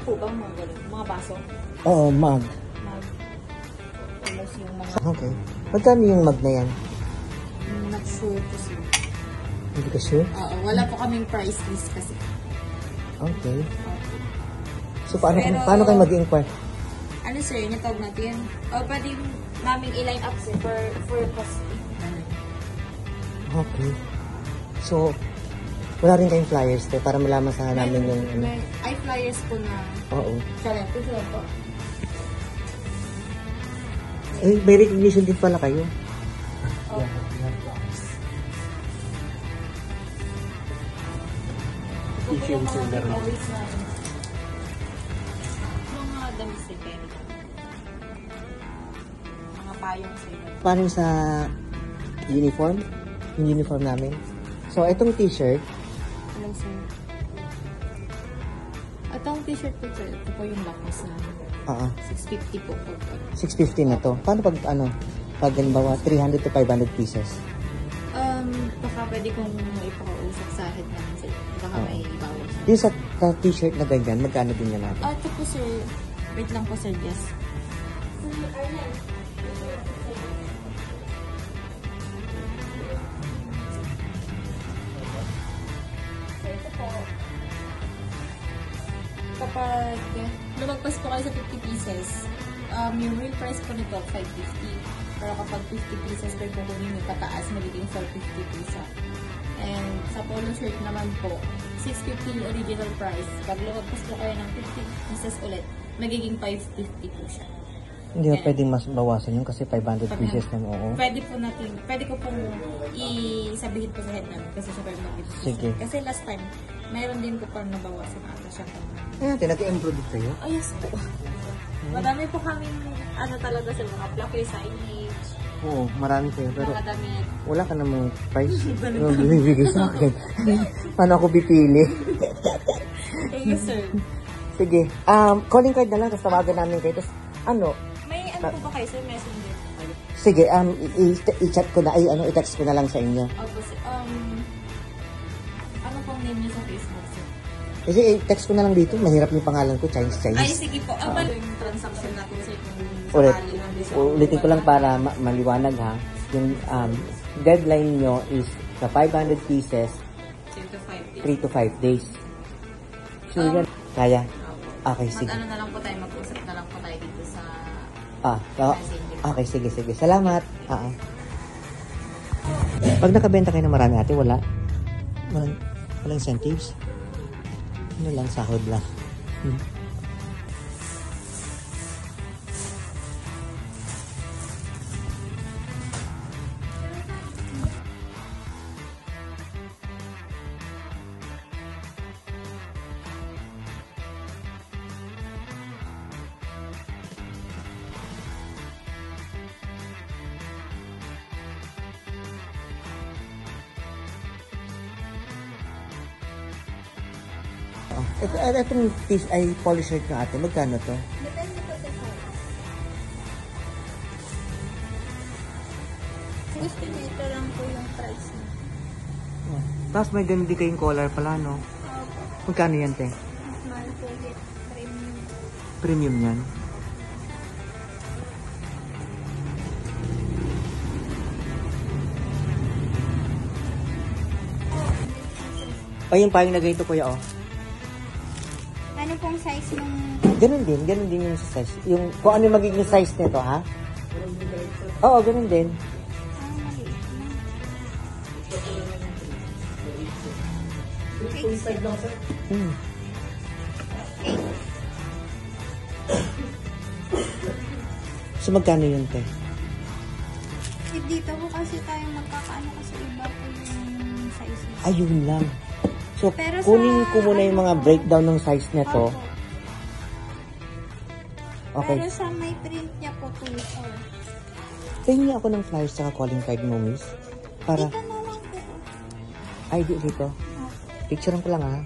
po bang mga ganun? Mga baso? Oo, mug. Mag. Tapos yung mga... Okay. Magkano yung mug na yan? Not sure po sir. Hindi ka sure? Oo, wala po kaming price list kasi. Okay. So, paano kayo mag-inquire? Ano sir, yung tawag natin? O, pwede namin i-line up sir for costing. Okay. So, wala rin kayong flyers te para malaman sa namin yung... Ay, flyers po na... Oo. Kaya po. Eh, may recognition din pala kayo. Oh. T-shirt yung laro. Mga damit sa mga payong sa iba. Paano sa uniform? Yung uniform namin. So, itong t-shirt, Anong sir? Itong t-shirt po sir, ito po yung lakos na 650 po. 650 na to. Paano pag halimbawa, 300 to 500 pieces? Baka pwede kong ipakausap sa head namin sir. Baka may bawas. Yung sa t-shirt na ganyan, magkano din yan natin? Ito po sir, wait lang po sir, yes. Kapag lumagpas po kayo sa 50 pieces, yung real price po nito, 550. Pero kapag 50 pieces per kukunin yung pataas, magiging 450 po siya. And sa polo shirt naman po, 650 yung original price. Pag lumagpas po kayo ng 50 pieces ulit, magiging 550 po siya. Hindi ba pwedeng mas bawasan yun kasi 500 pieces na oo? Pwede ko pong isabihin po sa head namin kasi siya pwede mag-ito. Sige. Kasi last time, mayroon din po parang nabawasan ata siya. Nag-improve kayo? Oh, yes po. Madami po kaming, talaga sa mga fluffy signage. Oo, marami kayo. Pero Mga damit. wala ka namang price. Bibigay sa akin. Paano ako pipili? Thank you, sir. Sige. Calling card na lang, tapos tawagan namin kayo. Tapos, May po ba kayo, sir? Messenger po kayo? sige, i-chat ko na, i-text ko na lang sa inyo. Opo, sir. Ano pong name niyo sa Facebook, sir? Kasi i-text ko na lang dito. Mahirap yung pangalan ko, Chinese. Ay, sige po. Yung transaction natin, sir, kung Ulit. sakali lang din sa Ulitin ko lang para maliwanag ha. Yung deadline nyo is sa 500 pieces, 3 to 5 days. So yan, kaya? Okay, sige. Mag-ano na lang po tayo, mag-usap na lang po tayo dito sa okay, sige. Salamat. Pag nakabenta kayo ng marami ate, walang incentives. Ano lang, sahod lang. Itong piece ay polish shirt na ate. Magkano to? Depende po sa size. Gusto niyo ito lang po yung price niya. Tapos may ganun din kayong collar pala, no? Magkano yan, te? Mahal po ulit. Premium. Premium yan. Yung payong na ganito, kuya, Ano pong size yung... Ganun din yung size. Yung, kung ano yung magiging size nito, ha? Oo, ganun din. maliit na. So, magkano yun, te? Dito po kasi tayo magkakaano kasi iba po yung size niya. Ayun lang. So, Pero kunin ko muna yung mga breakdown ng size nito. Opo. Okay. Pero sa may print niya po 2-4. Tingin ako ng flyers sa calling card mo, miss. Para... Dito na lang po. Ay, dito. Picturean ko lang, ha?